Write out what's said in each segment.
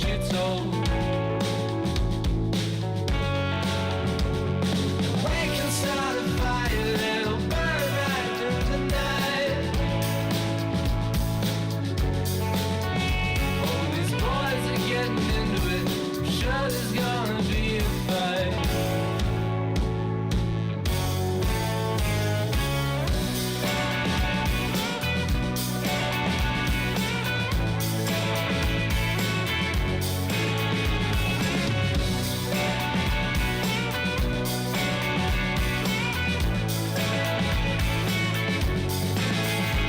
you're told. We can start a fire that'll burn right through the night. Oh, these boys are getting into it. I'm sure there's gonna be a fight.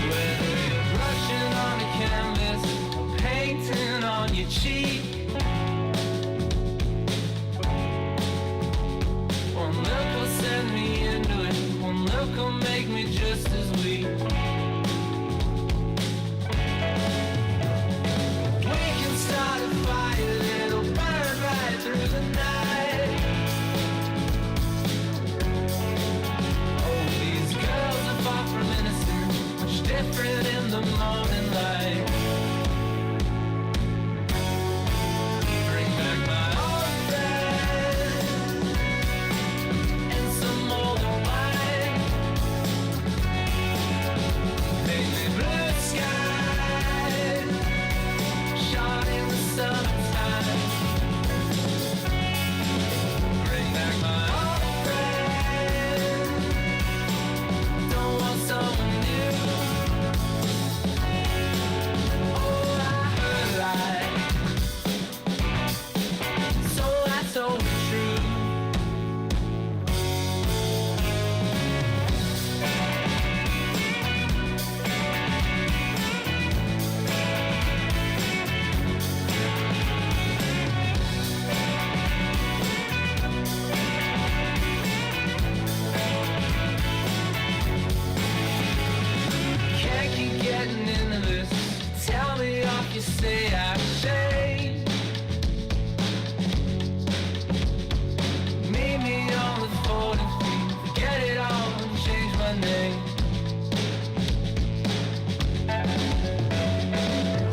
Whether you're brushing on a canvas or painting on your cheek, one look will send me into it, one look will make me just as weak. We can start a fire that'll burn right through the night. Oh, these girls are far from innocent, much different in the morning light. Bring back my old friends and some older wine. Paint me blue skies, shot in the summertime. Bring back my old friends, don't want someone new. Oh, I heard a lie, so I told the truth. Can't keep getting into this. Tell me off, you say I've changed. Meet me on the 40 feet. Forget it all and change my name.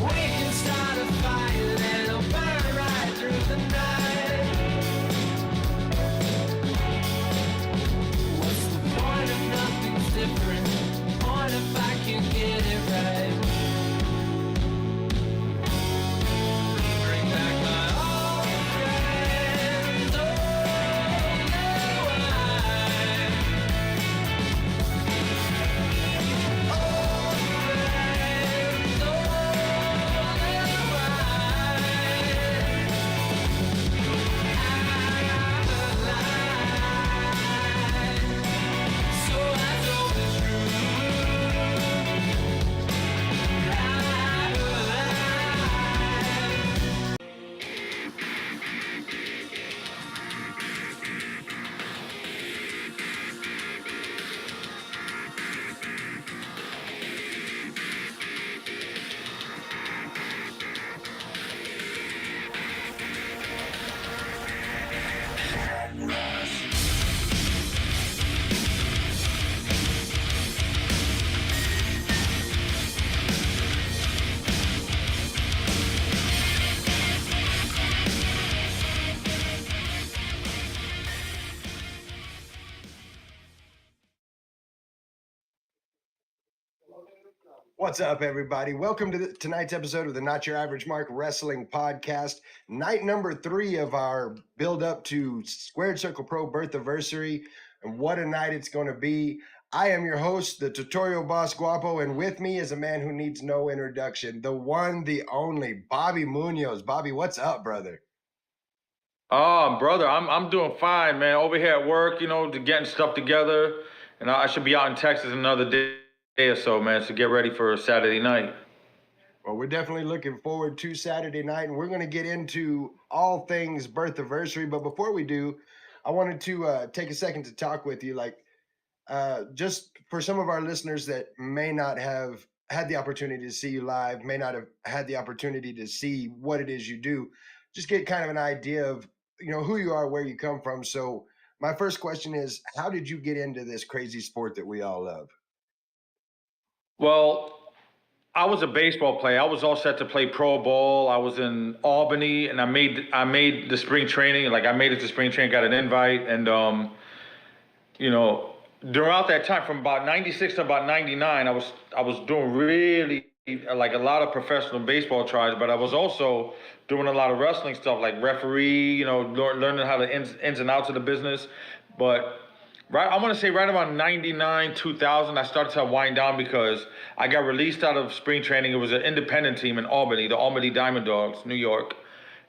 We can start a fire that'll burn right through the night. What's the point if nothing's different? Point if I can get it right. Bring back my old friends, oh, new wine. Old friends, oh, new wine. So I told the truth. What's up, everybody? Welcome to tonight's episode of the Not Your Average Mark Wrestling Podcast. Night number 3 of our build up to Squared Circle Pro Birthaversary. And what a night it's going to be. I am your host, the tutorial boss Guapo, and with me is a man who needs no introduction, the one, the only, Bobby Munoz. Bobby, what's up, brother? Oh, brother, I'm doing fine, man. Over here at work, getting stuff together, and I should be out in Texas another day or so, man. So get ready for Saturday night. Well, we're definitely looking forward to Saturday night, and we're going to get into all things Birthaversary. But before we do, I wanted to take a second to talk with you, just for some of our listeners that may not have had the opportunity to see you live, may not have had the opportunity to see what it is you do, just get kind of an idea of, who you are, where you come from. So my first question is, how did you get into this crazy sport that we all love? Well, I was a baseball player. I was all set to play pro ball. I was in Albany, and I made the spring training. Like I made it to spring training, got an invite, and you know, throughout that time, from about '96 to about '99, I was doing really like a lot of professional baseball tries, but I was also doing a lot of wrestling stuff, like referee. Learning how the ins and outs of the business. But right, I want to say right around '99, 2000, I started to wind down because I got released out of spring training. It was an independent team in Albany, the Albany Diamond Dogs, New York,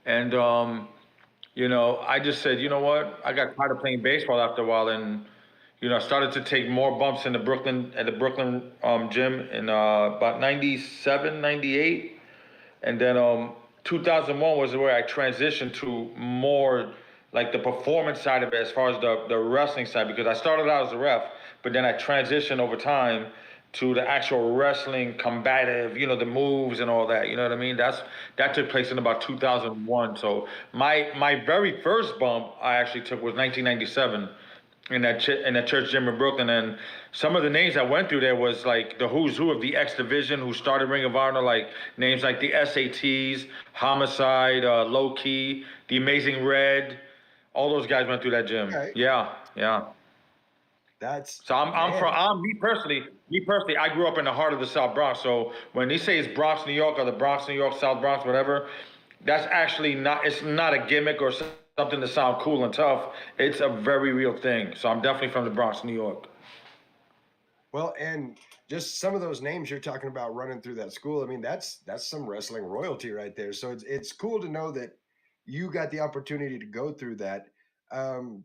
and I just said, you know what? I got tired of playing baseball after a while, and I started to take more bumps in the Brooklyn gym in about '97, '98, and then 2001 was where I transitioned to more like the performance side of it, as far as the wrestling side, because I started out as a ref, but then I transitioned over time to the actual wrestling combative, the moves and all that. You know what I mean? That took place in about 2001. So my very first bump I actually took was 1997 in that church gym in Brooklyn, and some of the names I went through there was like the who's who of the X Division who started Ring of Honor, like names like the SATs, Homicide, Low Key, the Amazing Red. All those guys went through that gym. Okay. Yeah, yeah. That's So I'm from man. me personally, I grew up in the heart of the South Bronx. So when they say it's Bronx, New York, or the Bronx, New York, South Bronx, whatever, that's actually not. It's not a gimmick or something to sound cool and tough. It's a very real thing. So I'm definitely from the Bronx, New York. Well, and just some of those names you're talking about running through that school. I mean, that's some wrestling royalty right there. So it's cool to know that you got the opportunity to go through that. Um,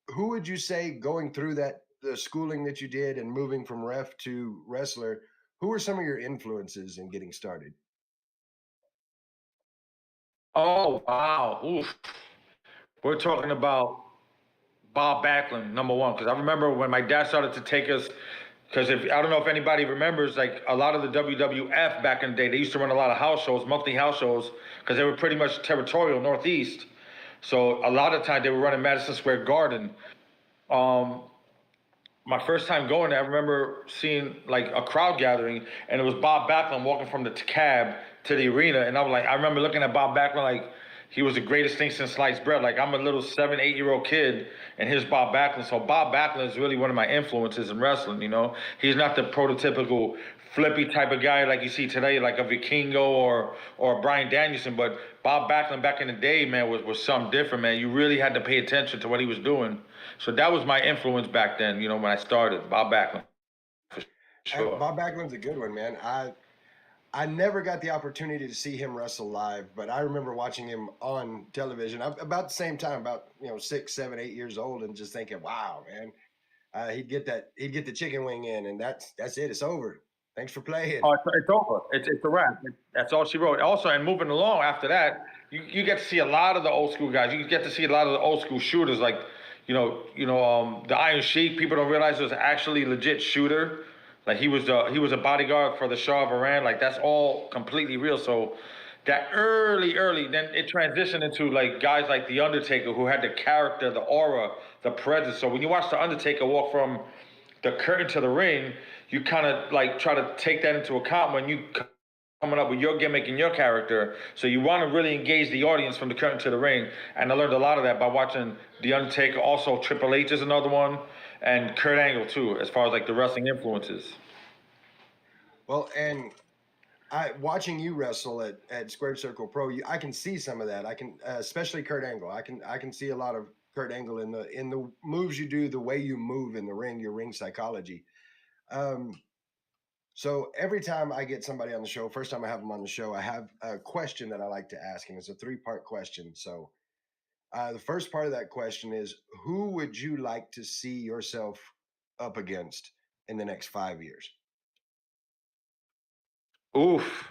who would you say going through the schooling that you did and moving from ref to wrestler? Who were some of your influences in getting started? Oh wow, oof. We're talking about Bob Backlund, number one, because I remember when my dad started to take us. Because if I don't know if anybody remembers, like a lot of the WWF back in the day, they used to run a lot of house shows, monthly house shows, because they were pretty much territorial Northeast. So a lot of times they were running Madison Square Garden. Um, my first time going there, I remember seeing like a crowd gathering, and it was Bob Backlund walking from the cab to the arena, and I remember looking at Bob Backlund like he was the greatest thing since sliced bread. Like I'm a little 7, 8-year-old kid, and here's Bob Backlund. So Bob Backlund is really one of my influences in wrestling. He's not the prototypical flippy type of guy like you see today, like a Vikingo or a Brian Danielson. But Bob Backlund back in the day, man, was something different, man. You really had to pay attention to what he was doing. So that was my influence back then, when I started, Bob Backlund, for sure. Bob Backlund's a good one, man. I never got the opportunity to see him wrestle live, but I remember watching him on television about the same time, about 6, 7, 8 years old, and just thinking, "Wow, man, he'd get the chicken wing in, and that's it. It's over. Thanks for playing." Oh, it's over. It's a wrap. That's all she wrote. Also, and moving along after that, you get to see a lot of the old school guys. You get to see a lot of the old school shooters, like the Iron Sheik. People don't realize it was actually a legit shooter. Like he was a bodyguard for the Shah of Iran. Like that's all completely real. So that early, then it transitioned into like guys like the Undertaker, who had the character, the aura, the presence. So when you watch the Undertaker walk from the curtain to the ring, you kind of like try to take that into account when you coming up with your gimmick and your character. So you want to really engage the audience from the curtain to the ring. And I learned a lot of that by watching The Undertaker. Also, Triple H is another one, and Kurt Angle too, as far as like the wrestling influences. Well, and I watching you wrestle at Squared Circle Pro, I can see some of that. I can, especially Kurt Angle. I can see a lot of Kurt Angle in the moves you do, the way you move in the ring, your ring psychology. Um, so every time I get somebody on the show, first time I have them on the show, I have a question that I like to ask, and it's a 3-part question. So the first part of that question is, who would you like to see yourself up against in the next 5 years? Oof.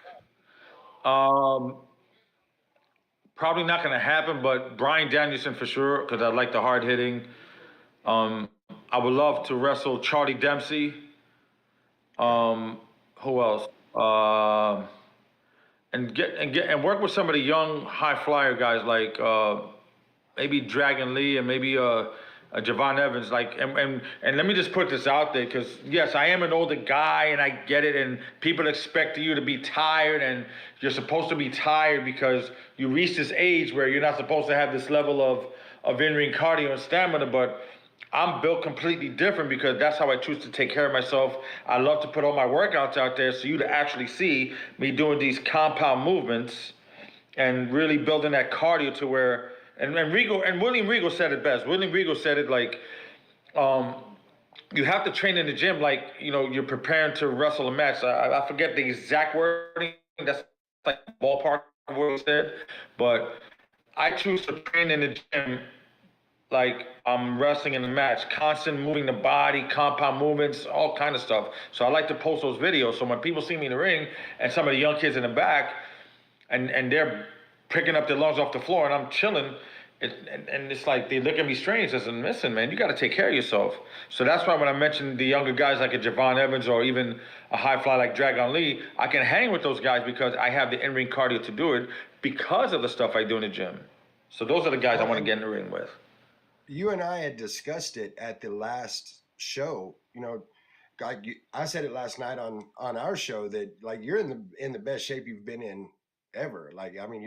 Um, Probably not going to happen, but Brian Danielson for sure, because I like the hard hitting. Um, I would love to wrestle Charlie Dempsey. Um, who else? And work with some of the young high flyer guys like maybe Dragon Lee and maybe Javon Evans, like, and let me just put this out there, because yes, I am an older guy, and I get it, and people expect you to be tired, and you're supposed to be tired because you reach this age where you're not supposed to have this level of in-ring cardio and stamina, but I'm built completely different because that's how I choose to take care of myself. I love to put all my workouts out there so you to actually see me doing these compound movements and really building that cardio to where, and Regal and William Regal said it best. William Regal said it like, um, you have to train in the gym like, you know, you're preparing to wrestle a match. I forget the exact wording. That's like ballpark of what he said, but I choose to train in the gym like I'm wrestling in a match, constant moving the body, compound movements, all kind of stuff. So I like to post those videos. So when people see me in the ring and some of the young kids in the back, and they're picking up their lungs off the floor, and I'm chilling, and it's like they look at me strange. I said, listen, man, you got to take care of yourself. So that's why when I mentioned the younger guys like a Javon Evans or even a high fly like Dragon Lee, I can hang with those guys because I have the in-ring cardio to do it because of the stuff I do in the gym. So those are the guys I want to get in the ring with. You and I had discussed it at the last show. You know, I said it last night on our show that like you're in the best shape you've been in ever. Like, I mean,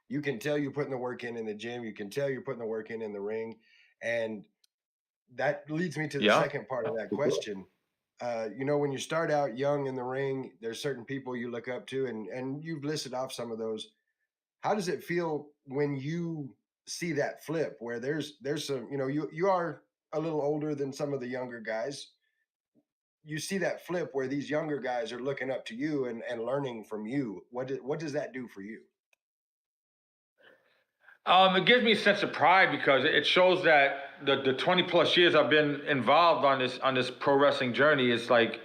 you can tell you're putting the work in the gym. You can tell you're putting the work in the ring, and that leads me to the second part of that question. You know, when you start out young in the ring, there's certain people you look up to, and you've listed off some of those. How does it feel when you see that flip where there's some, you know, you are a little older than some of the younger guys. You see that flip where these younger guys are looking up to you and learning from you. What does that do for you? It gives me a sense of pride because it shows that the 20 plus years I've been involved on this pro wrestling journey is like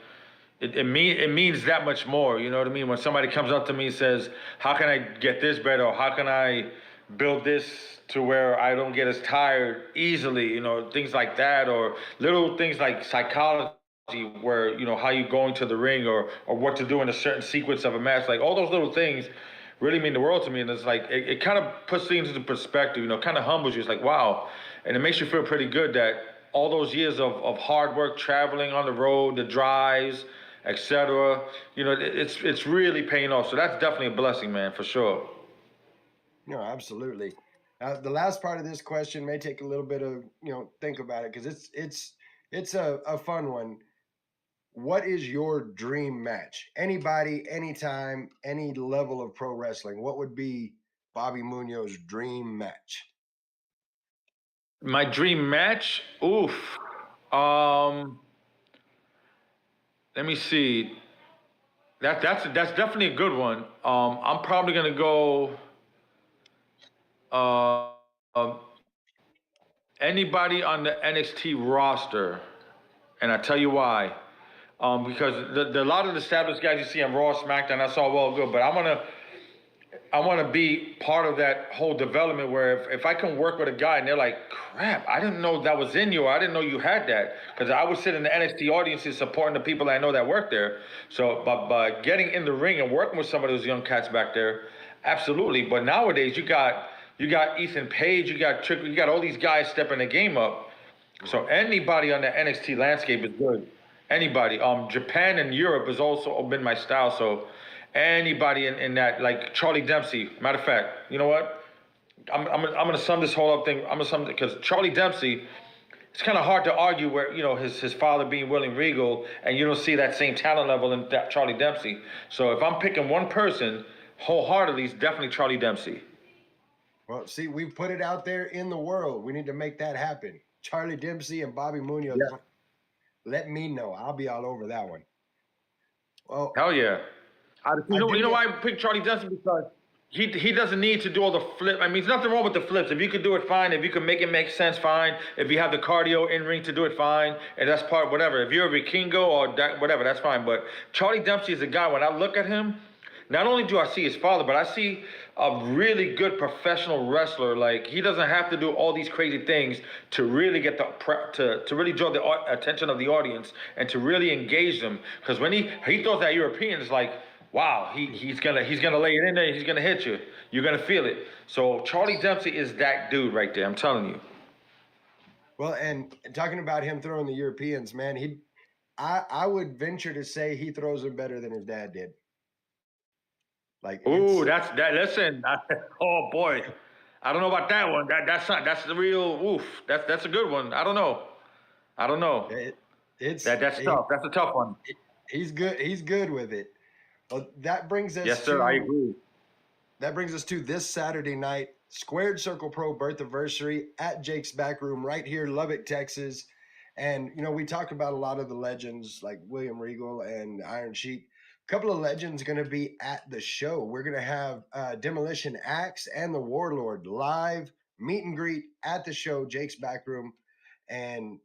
it means that much more. You know what I mean? When somebody comes up to me and says, "How can I get this better? Or how can I build this to where I don't get as tired easily?" You know, things like that, or little things like psychology, where you know how you go into the ring or what to do in a certain sequence of a match. Like all those little things really mean the world to me, and it's like it kind of puts things into perspective. You know, kind of humbles you. It's like wow, and it makes you feel pretty good that all those years of hard work, traveling on the road, the drives, etc. You know, it's really paying off. So that's definitely a blessing, man, for sure. No, absolutely. The last part of this question may take a little bit of, you know, think about it because it's a fun one. What is your dream match? Anybody, anytime, any level of pro wrestling. What would be Bobby Munoz's dream match? My dream match, oof. Um, Let me see. That's definitely a good one. I'm probably gonna go. Uh, um, Anybody on the NXT roster, and I tell you why. Because a lot of the established guys you see on Raw, SmackDown, that's all well good, but I want to be part of that whole development where if I can work with a guy and they're like, crap, I didn't know that was in you. Or I didn't know you had that. Because I would sit in the NXT audiences supporting the people I know that work there. So by getting in the ring and working with some of those young cats back there, absolutely. But nowadays you got Ethan Page, you got all these guys stepping the game up. So anybody on the NXT landscape is good. Anybody. Japan and Europe has also been my style. So anybody in that, like Charlie Dempsey. Matter of fact, you know what? I'm gonna sum this whole up thing. I'm gonna sum it because Charlie Dempsey. It's kind of hard to argue where you know his father being William Regal, and you don't see that same talent level in that Charlie Dempsey. So if I'm picking one person wholeheartedly, it's definitely Charlie Dempsey. Well, see, we put it out there in the world. We need to make that happen. Charlie Dempsey and Bobby Munoz. Yeah. Let me know. I'll be all over that one. Well, Hell yeah. You know get- why I picked Charlie Dempsey? Because he doesn't need to do all the flip. I mean, there's nothing wrong with the flips. If you could do it, fine. If you can make it make sense, fine. If you have the cardio in ring to do it, fine. And that's part whatever. If you're a Vikingo or that, whatever, that's fine. But Charlie Dempsey is a guy. When I look at him, not only do I see his father, but I see a really good professional wrestler. Like he doesn't have to do all these crazy things to really get to really draw the attention of the audience and to really engage them. Because when he throws that European, it's like, wow, he's gonna lay it in there. He's gonna hit you. You're gonna feel it. So Charlie Dempsey is that dude right there. I'm telling you. Well, and talking about him throwing the Europeans, man, I would venture to say he throws them better than his dad did. Like Ooh, it's that's that. Listen, oh boy, I don't know about that one. That's the real. Oof, that's a good one. I don't know. I don't know. it, it's That's it, tough. That's a tough one. he's good. He's good with it. Well, Yes, sir. I agree. that brings us to this Saturday night, Squared Circle Pro Birthaversary at Jake's Back Room right here, Lubbock, Texas. And we talked about a lot of the legends like William Regal and Iron Sheik. A couple of legends going to be at the show. We're going to have Demolition Axe and the Warlord live meet and greet at the show, Jake's Back Room. And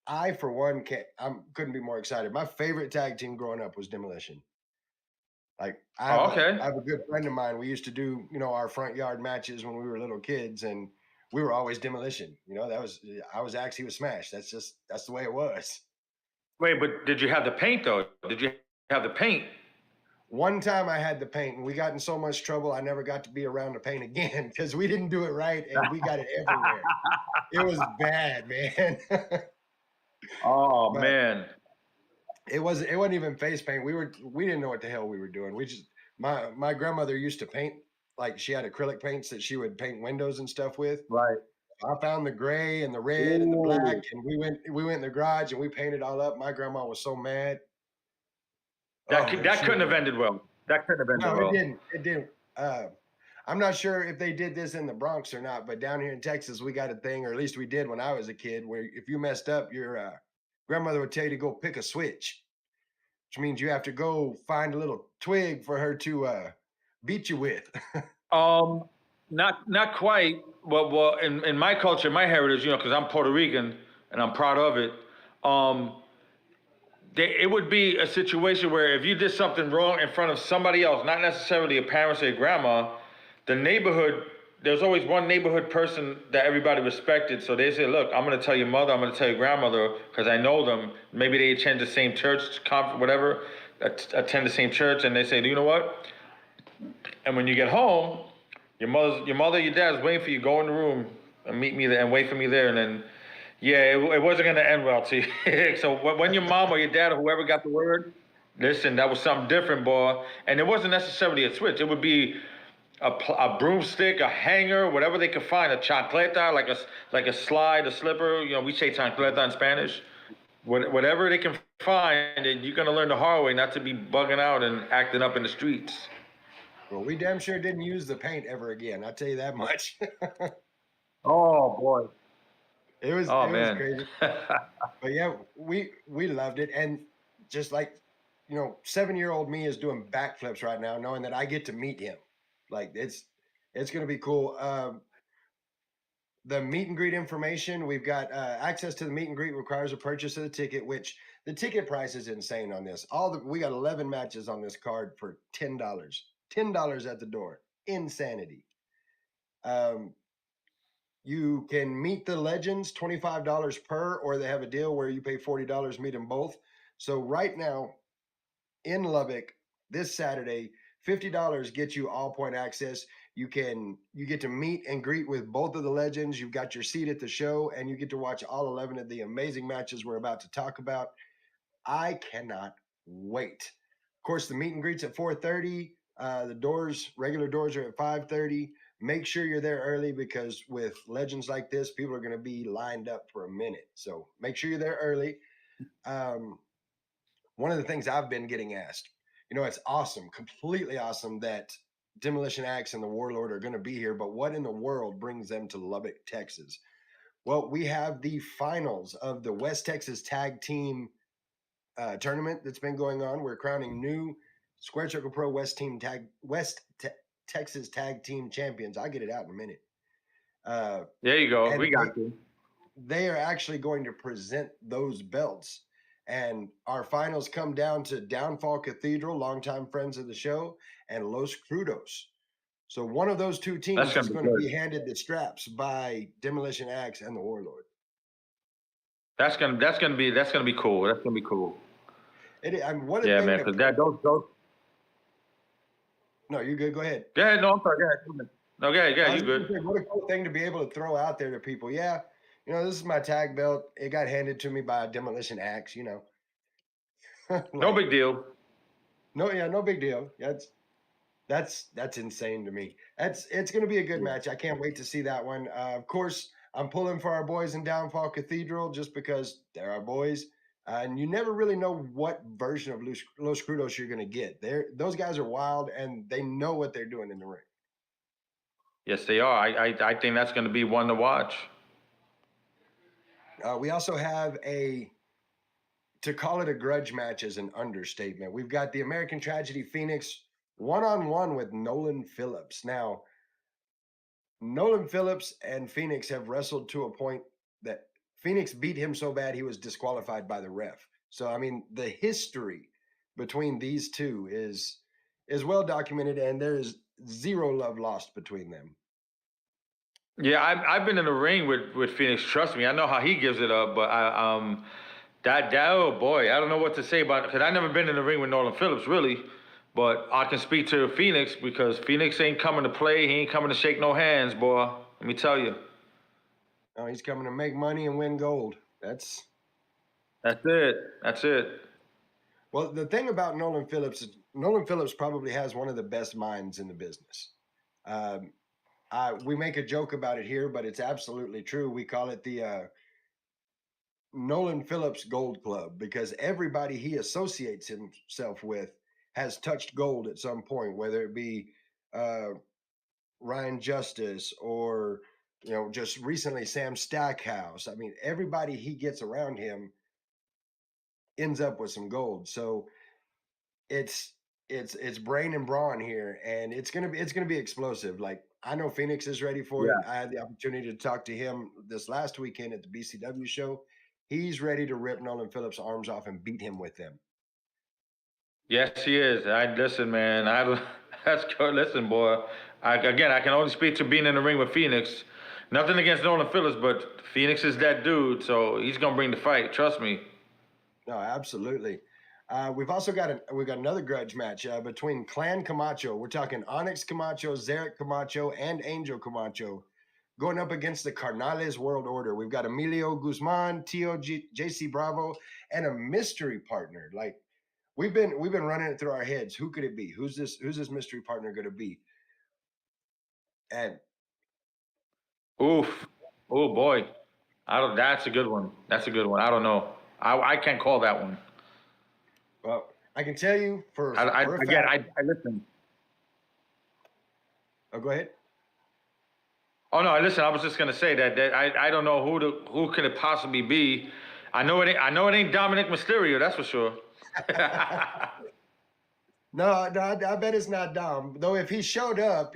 I, for one, couldn't be more excited. My favorite tag team growing up was Demolition. Like Oh, okay. I have a good friend of mine. We used to do, our front yard matches when we were little kids, and we were always Demolition. I was Axe, he was Smash. That's the way it was. Wait, but did you have the paint though? Did you have the paint? One time I had the paint, and we got in so much trouble. I never got to be around the paint again because we didn't do it right, and we got it everywhere. It was bad, man. Oh But man. it wasn't even face paint. We didn't know what the hell we were doing. We just my grandmother used to paint, like she had acrylic paints that she would paint windows and stuff with. Right. I found the gray and the red and the black, and we went in the garage and we painted all up. My grandma was so mad. That Oh man, that couldn't have ended well. That couldn't have ended no, it well. didn't. It didn't. I'm not sure if they did this in the Bronx or not, but down here in Texas, we got a thing, or at least we did when I was a kid, where if you messed up, your grandmother would tell you to go pick a switch, which means you have to go find a little twig for her to beat you with. Um, not quite. Well, in my culture, my heritage, because I'm Puerto Rican and I'm proud of it. It would be a situation where if you did something wrong in front of somebody else, not necessarily a parent or a grandma, the neighborhood, there's always one neighborhood person that everybody respected. So they say, look, I'm going to tell your mother, I'm going to tell your grandmother, because I know them. Maybe they attend the same church, whatever, attend the same church, and they say, you know what? And when you get home, your mother, your dad's waiting for you. Go in the room and meet me there and wait for me there. And then, yeah, it wasn't gonna end well to you. So when your mom or your dad or whoever got the word, listen, that was something different, boy. And it wasn't necessarily a switch. It would be a broomstick, a hanger, whatever they could find, a chancleta, like a slide, a slipper. We say chancleta in Spanish. Whatever they can find, and you're gonna learn the hard way not to be bugging out and acting up in the streets. Well, we damn sure didn't use the paint ever again. I'll tell you that much. Oh boy. It was Oh it was man. crazy. But yeah, we loved it. And just like, 7-year-old me is doing backflips right now, knowing that I get to meet him. Like it's gonna be cool. The meet and greet information, we've got access to the meet and greet requires a purchase of the ticket, which the ticket price is insane on this. We got 11 matches on this card for $10. $10 at the door. Insanity. Um, you can meet the legends, $25 per, or they have a deal where you pay $40, meet them both. So right now in Lubbock, this Saturday, $50 gets you all point access. You get to meet and greet with both of the legends. You've got your seat at the show, and you get to watch all 11 of the amazing matches we're about to talk about. I cannot wait. Of course, the meet and greets at 4:30. The regular doors are at 5:30. Make sure you're there early because with legends like this, people are going to be lined up for a minute. So make sure you're there early. One of the things I've been getting asked, it's awesome, completely awesome that Demolition Axe and the Warlord are going to be here, but what in the world brings them to Lubbock, Texas? Well, we have the finals of the West Texas Tag Team tournament that's been going on. We're crowning new Square Circle Pro Texas Tag Team champions. I'll get it out in a minute. There you go. We got you. They are actually going to present those belts. And our finals come down to Downfall Cathedral, longtime friends of the show, and Los Crudos. So one of those two teams is going to be handed the straps by Demolition Axe and the Warlord. That's gonna be cool. That's gonna be cool. Yeah, man. Because those. No, you're good. Go ahead. No, I'm sorry. Go ahead. No, go ahead. You good? What a cool thing to be able to throw out there to people. Yeah, This is my tag belt. It got handed to me by a demolition axe. No Like, big deal. no, yeah, no big deal. That's insane to me. It's going to be a good Yeah. match. I can't wait to see that one. Of course, I'm pulling for our boys in Downfall Cathedral just because they're our boys. And you never really know what version of Los Crudos you're going to get. Those guys are wild and they know what they're doing in the ring. Yes, they are. I think that's going to be one to watch. We also have to call it a grudge match is an understatement. We've got the American Tragedy Phoenix one-on-one with Nolan Phillips. Now, Nolan Phillips and Phoenix have wrestled to a point that Phoenix beat him so bad he was disqualified by the ref. So I mean, the history between these two is well documented, and there is zero love lost between them. Yeah, I've been in the ring with Phoenix. Trust me, I know how he gives it up. But that oh boy, I don't know what to say about it because I've never been in the ring with Nolan Phillips really. But I can speak to Phoenix because Phoenix ain't coming to play. He ain't coming to shake no hands, boy. Let me tell you. Oh, he's coming to make money and win gold. That's it. That's it. Well, the thing about Nolan Phillips is Nolan Phillips probably has one of the best minds in the business. Um, we make a joke about it here, but it's absolutely true. We call it the Nolan Phillips Gold Club because everybody he associates himself with has touched gold at some point, whether it be uh, Ryan Justice or just recently Sam Stackhouse. I mean, everybody he gets around him ends up with some gold. So it's it's brain and brawn here, and it's gonna be explosive. Like I know Phoenix is ready for it. Yeah. I had the opportunity to talk to him this last weekend at the BCW show. He's ready to rip Nolan Phillips' arms off and beat him with them. Yes, he is. I listen, man. That's good. Listen, boy. I can only speak to being in the ring with Phoenix. Nothing against Nolan Phillips, but Phoenix is that dude, so he's gonna bring the fight. Trust me. No, absolutely. We've got another grudge match between Clan Camacho. We're talking Onyx Camacho, Zarek Camacho, and Angel Camacho going up against the Carnales World Order. We've got Emilio Guzman, JC Bravo, and a mystery partner. Like we've been running it through our heads. Who could it be? Who's this mystery partner going to be? And Oof. Oh boy. I don't. That's a good one. That's a good one. I don't know. I can't call that one. well, I can tell you for a Again. fact. I listen. Oh, go ahead. Oh no, listen. I was just gonna say that I don't know who could it possibly be. I know it ain't Dominic Mysterio. That's for sure. No, I bet it's not Dom. Though if he showed up,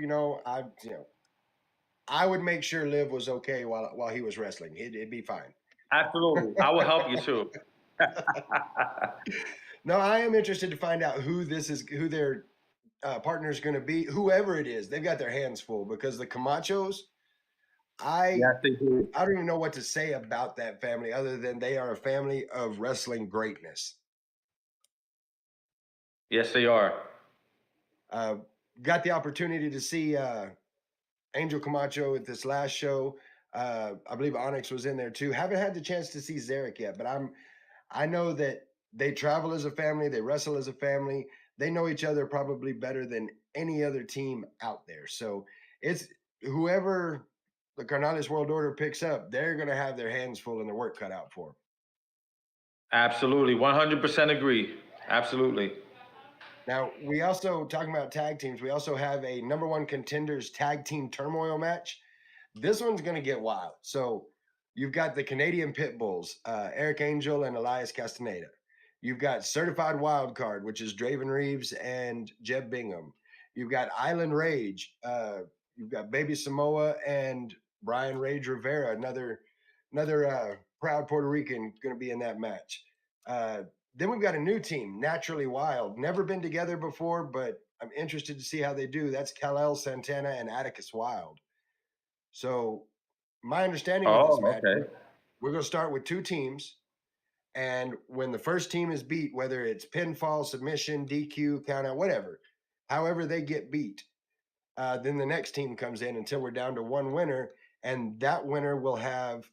I would make sure Liv was okay while he was wrestling. It'd be fine. Absolutely. I will help you too. No, I am interested to find out who their partner is going to be. Whoever it is, they've got their hands full because the Camachos, I Yes, they do. I don't even know what to say about that family other than they are a family of wrestling greatness. Yes, they are. Uh, got the opportunity to see Angel Camacho at this last show. I believe Onyx was in there too. Haven't had the chance to see Zarek yet, but I know that they travel as a family, they wrestle as a family. They know each other probably better than any other team out there. So it's whoever the Carnales World Order picks up, they're going to have their hands full and their work cut out for them. Absolutely. 100% agree. Absolutely. Now, we also, talking about tag teams, we also have a number one contenders tag team turmoil match. This one's going to get wild. So you've got the Canadian Pit Bulls, Eric Angel and Elias Castaneda. You've got Certified Wild Card, which is Draven Reeves and Jeb Bingham. You've got Island Rage. You've got Baby Samoa and Brian Rage Rivera, another proud Puerto Rican, going to be in that match. Then we've got a new team, Naturally Wild. Never been together before, but I'm interested to see how they do. That's Kal-El Santana and Atticus Wild. So my understanding of this Oh, match, okay. we're going to start with two teams. And when the first team is beat, whether it's pinfall, submission, DQ, count out, whatever, however they get beat, then the next team comes in until we're down to one winner. And that winner will have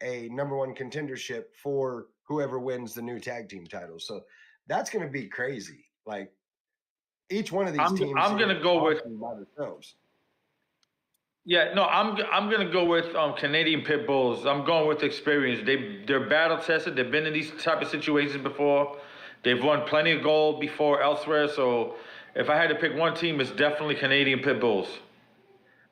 a #1 contendership for whoever wins the new tag team title. So that's going to be crazy. Like each one of these teams, I'm gonna go with by themselves. yeah, no, I'm gonna go with Canadian Pit Bulls. I'm going with experience. They're battle tested. They've been in these type of situations before. They've won plenty of gold before elsewhere. So if I had to pick one team, it's definitely Canadian Pit Bulls.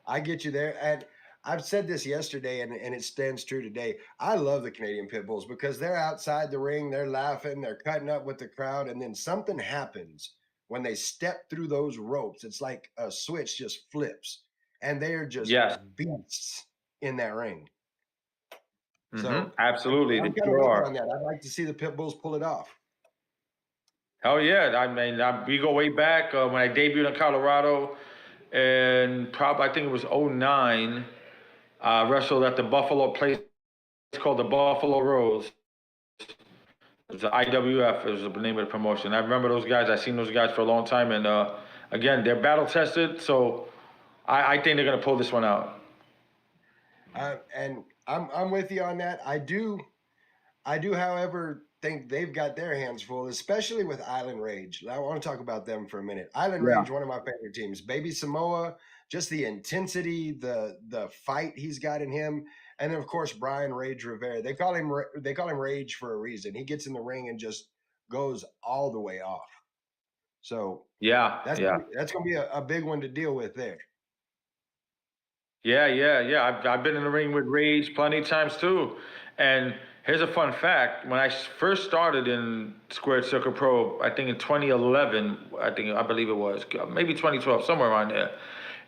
I get you there. And I've said this yesterday and it stands true today. I love the Canadian Pit Bulls because they're outside the ring, they're laughing, they're cutting up with the crowd, and then something happens when they step through those ropes. It's like a switch just flips, and they are just Yes. beasts in that ring. Mm-hmm. So Absolutely, I'm they kind of sure with you are. on that. I'd like to see the Pit Bulls pull it off. Hell yeah! I mean, we go way back when I debuted in Colorado, and probably I think it was '09. Wrestled at the Buffalo place called the Buffalo Rose. It's the IWF is the name of the promotion. I remember those guys. I've seen those guys for a long time, and again, they're battle tested. So I think they're gonna pull this one out. And I'm with you on that. I do, however, think they've got their hands full, especially with Island Rage. I want to talk about them for a minute. Island Yeah. Rage, one of my favorite teams. Baby Samoa, just the intensity, the fight he's got in him, and then of course Brian Rage Rivera. They call him Rage for a reason. He gets in the ring and just goes all the way off. So Yeah, that's yeah. that's gonna be a big one to deal with there. Yeah. I've been in the ring with Rage plenty of times too. And here's a fun fact: when I first started in Squared Circle Pro, I think in 2011, I believe it was, maybe 2012, somewhere around there.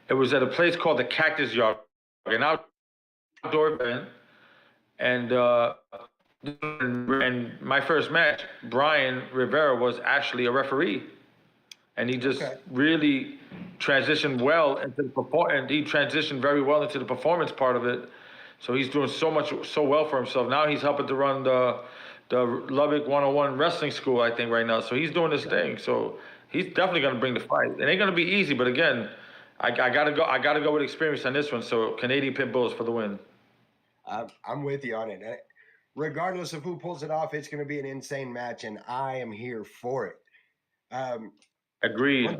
It was at a place called the Cactus Yard, an outdoor event, and my first match, Brian Rivera was actually a referee, and he just really transitioned well into the and he transitioned very well into the performance part of it. So he's doing so well for himself. Now he's helping to run the Lubbock 101 wrestling school, I think, right now. So he's doing his thing. So he's definitely going to bring the fight. It ain't going to be easy, but again, I gotta go. I gotta go with experience on this one. So Canadian Pit Bulls for the win. I'm with you on it. Regardless of who pulls it off, it's going to be an insane match, and I am here for it. Agreed.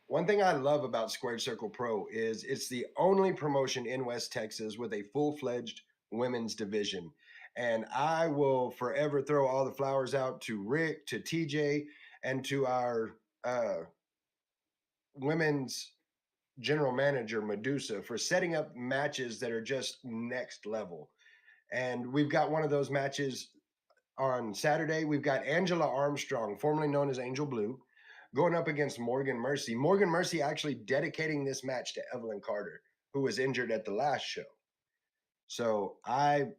One thing I love about Squared Circle Pro is it's the only promotion in West Texas with a full-fledged women's division. And I will forever throw all the flowers out to Rick, to TJ, and to our women's general manager, Medusa, for setting up matches that are just next level. And we've got one of those matches on Saturday. We've got Angela Armstrong, formerly known as Angel Blue, going up against Morgan Mercy. Morgan Mercy actually dedicating this match to Evelyn Carter, who was injured at the last show. So I've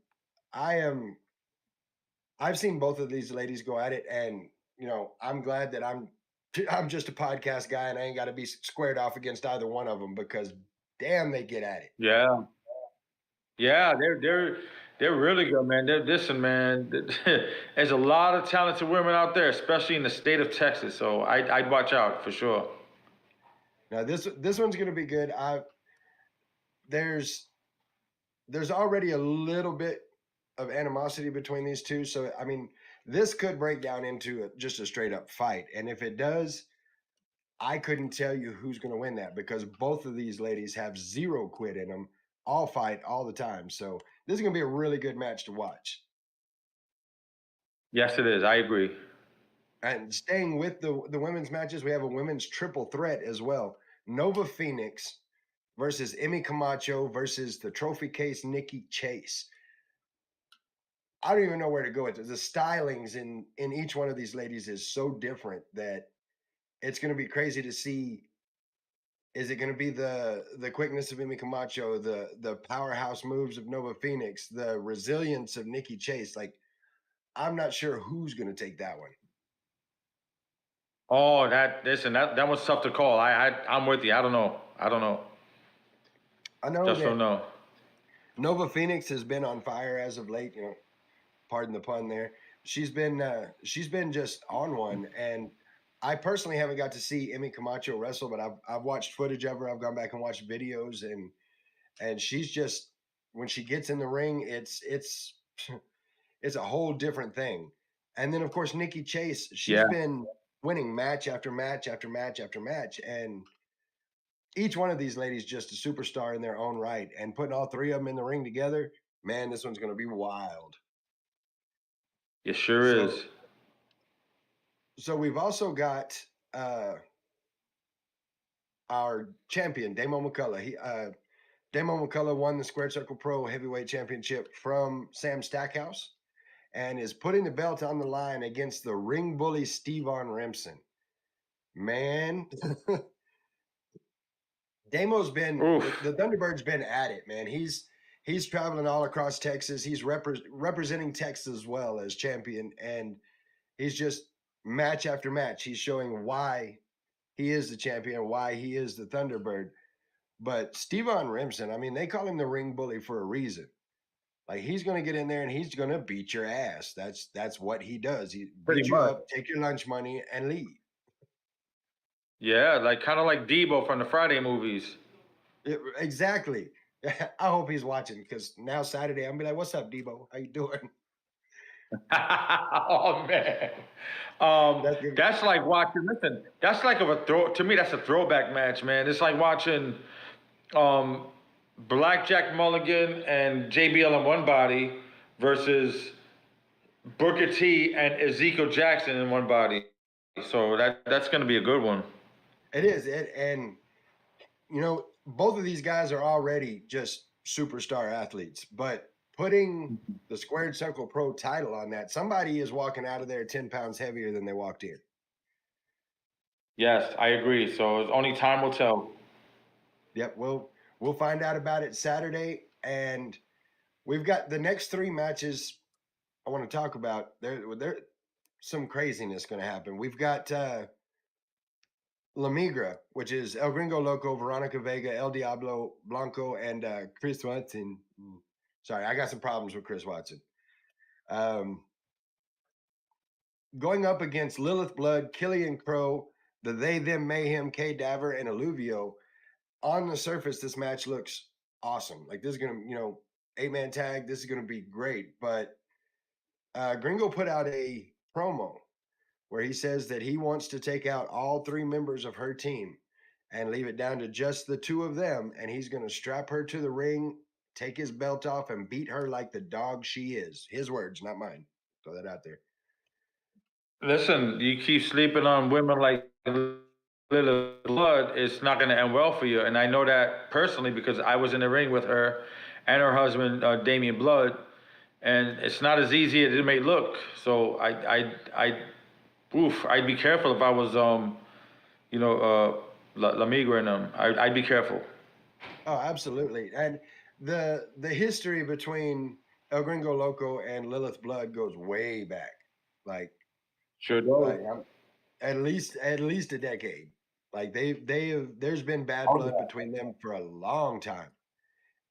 seen both of these ladies go at it, and I'm glad that I'm just a podcast guy and I ain't got to be squared off against either one of them, because damn, they get at it. Yeah. Yeah, they're really good, man. Listen, man. There's a lot of talented women out there, especially in the state of Texas. So I'd watch out for sure. Now this one's going to be good. There's already a little bit of animosity between these two, so I mean, this could break down into just a straight up fight. And if it does, I couldn't tell you who's going to win that, because both of these ladies have zero quit in them, all fight all the time. So this is going to be a really good match to watch. Yes, it is. I agree. And staying with the women's matches, we have a women's triple threat as well. Nova Phoenix versus Emmy Camacho versus the trophy case Nikki Chase. I don't even know where to go with it. The stylings in each one of these ladies is so different that it's going to be crazy to see. Is it going to be the quickness of Emmy Camacho, the powerhouse moves of Nova Phoenix, the resilience of Nikki Chase? Like, I'm not sure who's going to take that one. Oh, that was tough to call. I'm with you. I don't know. I know Just that don't know. Nova Phoenix has been on fire as of late. Pardon the pun there. She's been just on one, and I personally haven't got to see Emmy Camacho wrestle, but I've watched footage of her. I've gone back and watched videos, and she's just, when she gets in the ring, it's it's a whole different thing. And then of course Nikki Chase, she's Yeah. been winning match after match after match after match, and each one of these ladies just a superstar in their own right. And putting all three of them in the ring together, man, this one's going to be wild. It sure So, is. so we've also got our champion Damo McCullough. Damo McCullough won the Squared Circle Pro Heavyweight Championship from Sam Stackhouse and is putting the belt on the line against the ring bully Stevon Remsen. Man, Damo's been the Thunderbird's been at it, man. He's traveling all across Texas. He's representing Texas as well as champion, and he's just match after match. He's showing why he is the champion, why he is the Thunderbird. But Stevon Remsen, I mean, they call him the ring bully for a reason. Like he's going to get in there and he's going to beat your ass. That's what he does. He beat you up, take your lunch money, and leave. Yeah, like kind of like Debo from the Friday movies. Exactly. I hope he's watching because now Saturday I'm gonna be like, "What's up, Debo? How you doing?" Oh man, that's like watching. Listen, that's like to me. That's a throwback match, man. It's like watching Blackjack Mulligan and JBL in one body versus Booker T and Ezekiel Jackson in one body. So that's going to be a good one. It is. And you know, both of these guys are already just superstar athletes, but putting the Squared Circle Pro title on that, somebody is walking out of there 10 pounds heavier than they walked in. Yes, I agree. So only time will tell. Yep, we'll find out about it Saturday, and we've got the next three matches I want to talk about. There some craziness going to happen. We've got La Migra, which is El Gringo Loco, Veronica Vega, El Diablo Blanco, and Chris Watson. Sorry, I got some problems with Chris Watson. Going up against Lilith Blood, Killian Crow, the They Them Mayhem, K Daver, and Alluvio. On the surface, this match looks awesome. Like this is gonna, 8-man tag. This is gonna be great. But Gringo put out a promo where he says that he wants to take out all three members of her team and leave it down to just the two of them, and he's gonna strap her to the ring, take his belt off, and beat her like the dog she is. His words, not mine. Throw that out there. Listen, you keep sleeping on women like Lilith Blood, it's not going to end well for you. And I know that personally because I was in the ring with her and her husband, Damian Blood, and it's not as easy as it may look. So I'd be careful if I was, La Migra and them. I'd be careful. Oh, absolutely. And the history between El Gringo Loco and Lilith Blood goes way back. Like Sure does. like at least a decade. Like there's been bad blood between them for a long time.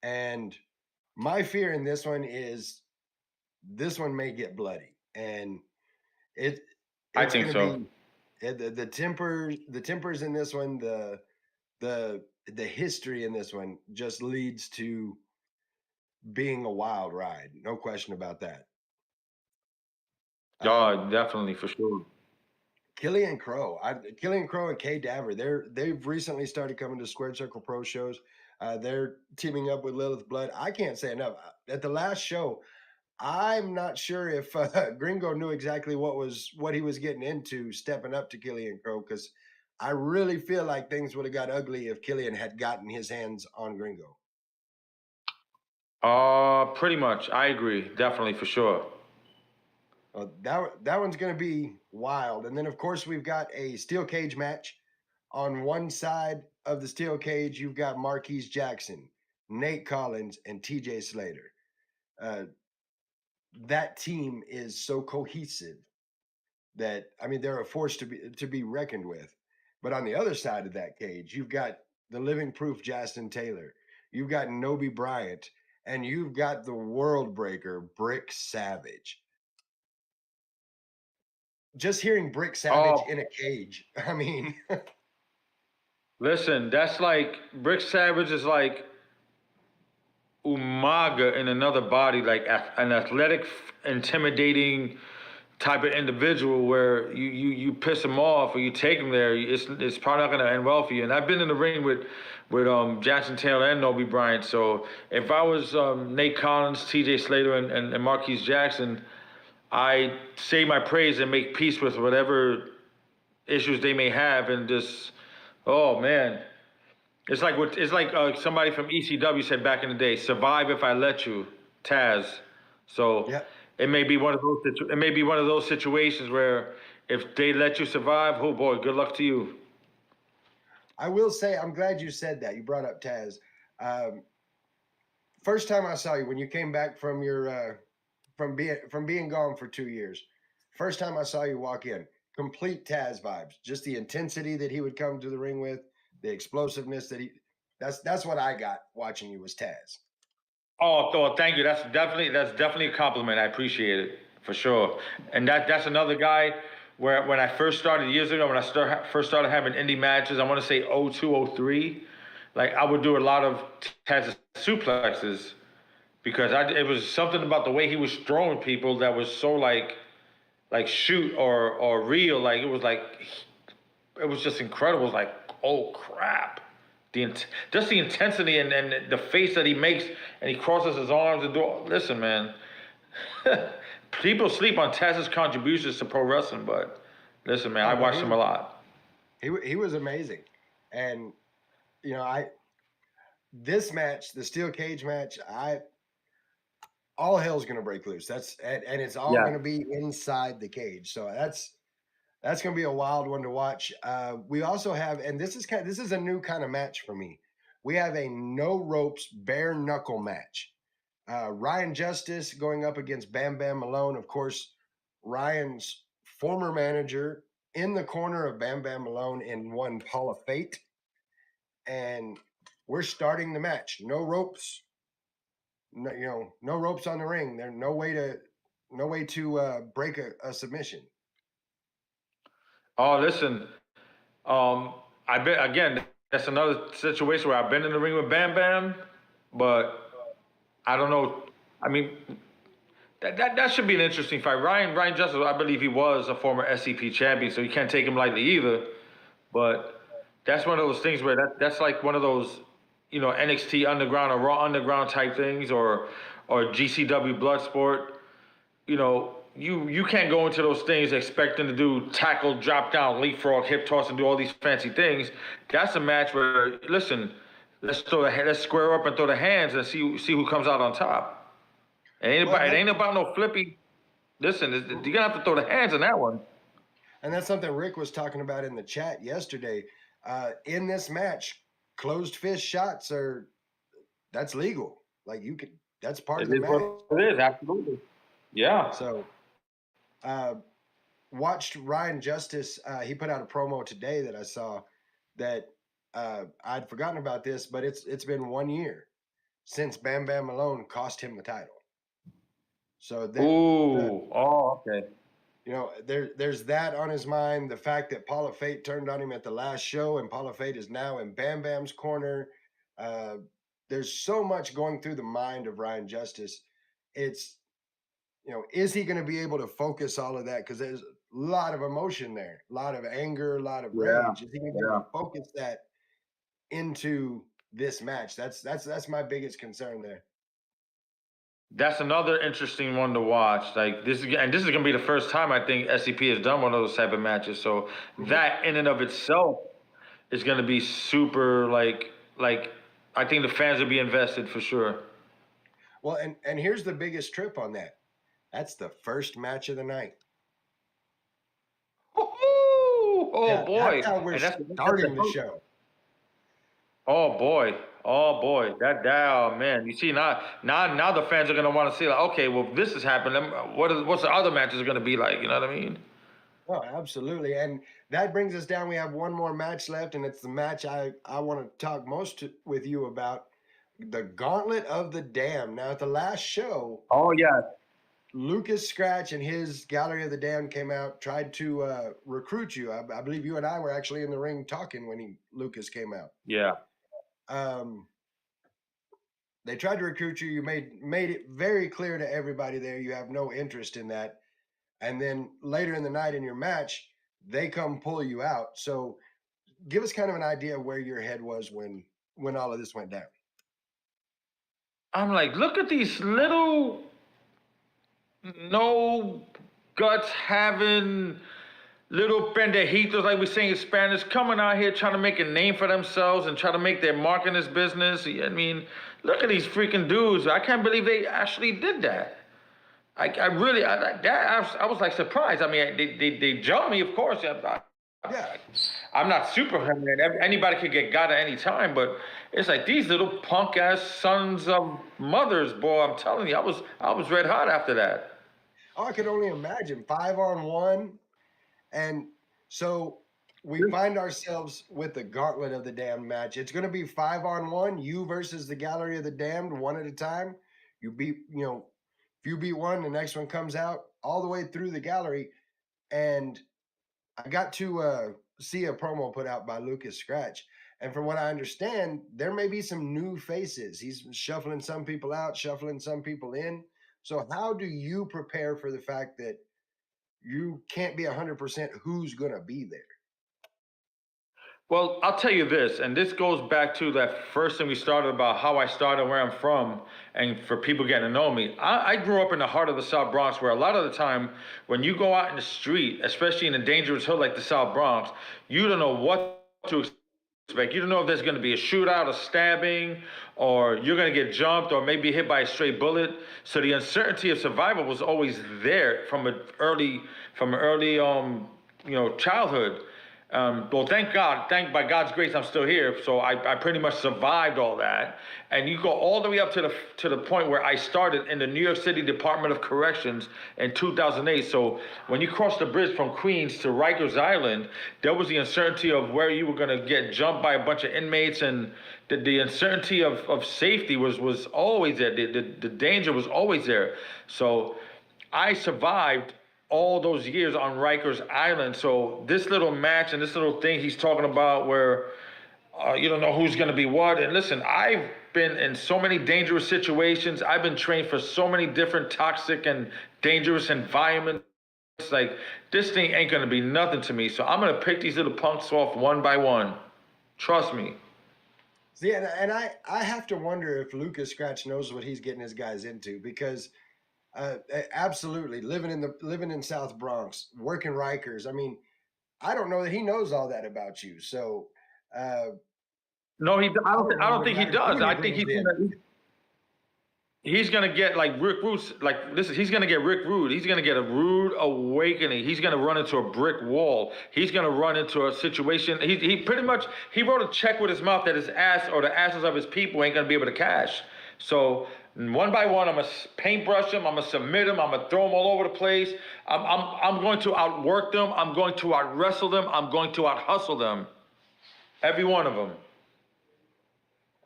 And my fear in this one is this one may get bloody. And I think so. The tempers in this one, the history in this one just leads to being a wild ride. No question about that. Definitely, for sure. Killian Crow and Kay Daver, they've recently started coming to Squared Circle Pro shows. They're teaming up with Lilith Blood. I can't say enough. At the last show, I'm not sure if Gringo knew exactly what he was getting into stepping up to Killian Crow, because I really feel like things would have got ugly if Killian had gotten his hands on Gringo. Pretty much. I agree. Definitely, for sure. That one's going to be wild. And then, of course, we've got a steel cage match. On one side of the steel cage, you've got Marquise Jackson, Nate Collins, and TJ Slater. That team is so cohesive that, I mean, they're a force to be reckoned with. But on the other side of that cage, you've got the living proof Justin Taylor. You've got Nobi Bryant, and you've got the world breaker Brick Savage. Just hearing Brick Savage in a cage, I mean. Listen, that's like Brick Savage is like Umaga in another body, like an athletic, intimidating type of individual where you piss him off or you take him there, it's probably not going to end well for you. And I've been in the ring with Jackson Taylor and Noby Bryant. So if I was Nate Collins, T.J. Slater, and Marquise Jackson, I say my praise and make peace with whatever issues they may have, and just, oh man, it's like somebody from ECW said back in the day, "Survive if I let you," Taz. So Yeah. it may be one of those it may be one of those situations where if they let you survive, oh boy, good luck to you. I will say, I'm glad you said that. You brought up Taz. First time I saw you when you came back from your from being gone for 2 years. First time I saw you walk in, complete Taz vibes. Just the intensity that he would come to the ring with, the explosiveness that he. That's what I got watching you was Taz. Oh, thank you. That's definitely a compliment. I appreciate it for sure. And that's another guy where when I first started years ago, when I first started having indie matches, I want to say 02, 03, like I would do a lot of Taz suplexes because it was something about the way he was throwing people that was so like shoot or real. Like it was just incredible. It was like, oh crap. Just the intensity and the face that he makes, and he crosses his arms and do. Listen, man, people sleep on Taz's contributions to pro wrestling, but listen, man, I watched him a lot. He was amazing, and you know this match, the steel cage match, all hell's gonna break loose. And it's all Yeah. gonna be inside the cage. So that's gonna be a wild one to watch. We also have, and this is a new kind of match for me. We have a no ropes bare knuckle match. Ryan Justice going up against Bam Bam Malone. Of course, Ryan's former manager in the corner of Bam Bam Malone in one Hall of Fate. And we're starting the match. No ropes. No ropes on the ring. There's no way to break a submission. Oh, listen, I bet again. That's another situation where I've been in the ring with Bam Bam, but I don't know. I mean, that should be an interesting fight. Ryan Justice, I believe he was a former SCP champion, so you can't take him lightly either. But that's one of those things where that's like one of those, NXT Underground or Raw Underground type things, or GCW Bloodsport. You can't go into those things expecting to do tackle, drop down, leapfrog, hip toss, and do all these fancy things. That's a match where, listen, let's square up and throw the hands and see who comes out on top. It ain't about no flippy. Listen, you're gonna have to throw the hands in that one. And that's something Rick was talking about in the chat yesterday. In this match, closed fist shots that's legal. Like that's part of the match. What it is, absolutely. Yeah. So, watched Ryan Justice. He put out a promo today that I saw that I'd forgotten about this, but it's been 1 year since Bam Bam Malone cost him the title. So okay. There's that on his mind. The fact that Paula Fate turned on him at the last show, and Paula Fate is now in Bam Bam's corner. There's so much going through the mind of Ryan Justice. It's, is he going to be able to focus all of that? Because there's a lot of emotion there, a lot of anger, a lot of rage. Is he going to be able to focus that into this match? That's my biggest concern there. That's another interesting one to watch. Like this is gonna be the first time I think SCP has done one of those type of matches. So that in and of itself is gonna be super like I think the fans will be invested for sure. Well, and here's the biggest trip on that. That's the first match of the night. Oh boy! That's how we're starting the show. Oh boy! Oh man! You see now the fans are gonna want to see like, okay, well if this has happened, what's the other matches gonna be like? You know what I mean? Oh, absolutely. And that brings us down. We have one more match left, and it's the match I want to talk most with you about, the Gauntlet of the Damned. Now, at the last show, oh yeah, Lucas Scratch and his Gallery of the Damned came out, tried to recruit you. I believe you and I were actually in the ring talking when Lucas came out. Yeah. They tried to recruit you. You made it very clear to everybody there you have no interest in that. And then later in the night in your match, they come pull you out. So give us kind of an idea of where your head was when all of this went down. I'm like, look at these little no guts having little pendejitos, like we say in Spanish, coming out here trying to make a name for themselves and try to make their mark in this business. I mean, look at these freaking dudes. I can't believe they actually did that. I really, I was like surprised. I mean, they jumped me, of course. Yeah. I'm not Superman. Anybody could get got at any time, but it's like these little punk ass sons of mothers, boy. I'm telling you, I was red hot after that. Oh, I could only imagine 5-on-1. And so we find ourselves with the gauntlet of the damned match. It's going to be 5-on-1, you versus the Gallery of the Damned, one at a time. You beat, if you beat one, the next one comes out all the way through the gallery. And I got to see a promo put out by Lucas Scratch. And from what I understand, there may be some new faces. He's shuffling some people out, shuffling some people in. So how do you prepare for the fact that you can't be 100% who's going to be there? Well, I'll tell you this, and this goes back to that first thing we started about how I started, where I'm from, and for people getting to know me. I grew up in the heart of the South Bronx, where a lot of the time, when you go out in the street, especially in a dangerous hood like the South Bronx, you don't know what to expect. You don't know if there's going to be a shootout, a stabbing, or you're going to get jumped, or maybe hit by a stray bullet. So the uncertainty of survival was always there from an early childhood. Well, thank God, by God's grace, I'm still here. So I pretty much survived all that. And you go all the way up to the point where I started in the New York City Department of Corrections in 2008. So when you cross the bridge from Queens to Rikers Island, there was the uncertainty of where you were going to get jumped by a bunch of inmates, and the uncertainty of safety was always there. The danger was always there. So I survived all those years on Rikers Island. So this little match and this little thing he's talking about where you don't know who's going to be what. And listen, I've been in so many dangerous situations. I've been trained for so many different toxic and dangerous environments. Like, this thing ain't going to be nothing to me. So I'm going to pick these little punks off one by one. Trust me. See, and I have to wonder if Lucas Scratch knows what he's getting his guys into, because absolutely living in South Bronx, working Rikers. I mean, I don't know that he knows all that about you. So no, I don't think he does. I think he's gonna get like Rick Rude's, like, listen, he's gonna get Rick Rude. He's gonna get a rude awakening. He's gonna run into a brick wall. He's gonna run into a situation. He pretty much, he wrote a check with his mouth that his ass or the asses of his people ain't gonna be able to cash. So one by one, I'm gonna paintbrush them. I'm gonna submit them. I'm gonna throw them all over the place. I'm going to outwork them. I'm going to out wrestle them. I'm going to out hustle them. Every one of them.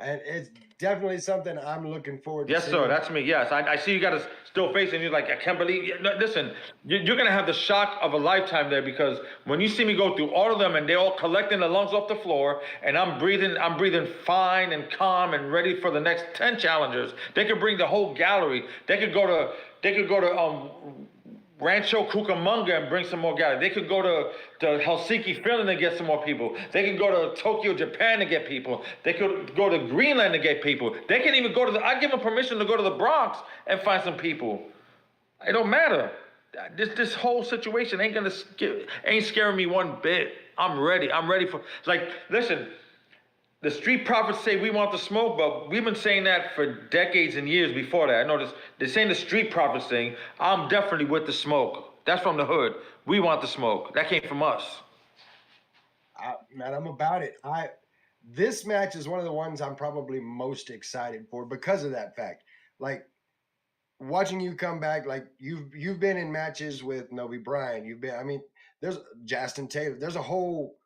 And it's definitely something I'm looking forward to. Yes, seeing. sir. That's me. Yes, I see you got a still face, and you're like, I can't believe. No, listen, you're gonna have the shock of a lifetime there, because when you see me go through all of them, and they're all collecting the lungs off the floor, and I'm breathing fine and calm and ready for the next 10 challengers. They could bring the whole gallery. They could go to Rancho Cucamonga and bring some more guys. They could go to Helsinki, Finland and get some more people. They can go to Tokyo, Japan to get people. They could go to Greenland to get people. They can even go to I give them permission to go to the Bronx and find some people. It don't matter. This whole situation ain't scaring me one bit. I'm ready. I'm ready for, like, listen, the street prophets say we want the smoke, but we've been saying that for decades and years before that. I know this, they're saying the street prophets thing. I'm definitely with the smoke. That's from the hood. We want the smoke. That came from us. Man, I'm about it. This match is one of the ones I'm probably most excited for because of that fact. Like, watching you come back, like you've been in matches with Noby Bryan. There's Justin Taylor. There's a whole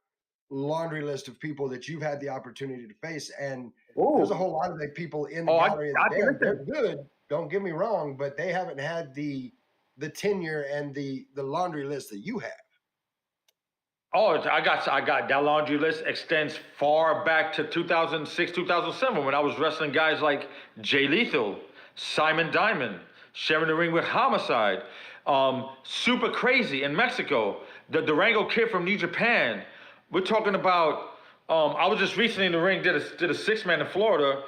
laundry list of people that you've had the opportunity to face, and there's a whole lot of the people in the gallery. They're good, don't get me wrong, but they haven't had the tenure and the laundry list that you have. Oh, I got that laundry list extends far back to 2006, 2007 when I was wrestling guys like Jay Lethal, Simon Diamond, sharing the ring with Homicide, Super Crazy in Mexico, the Durango Kid from New Japan. We're talking about. I was just recently in the ring, did a 6-man in Florida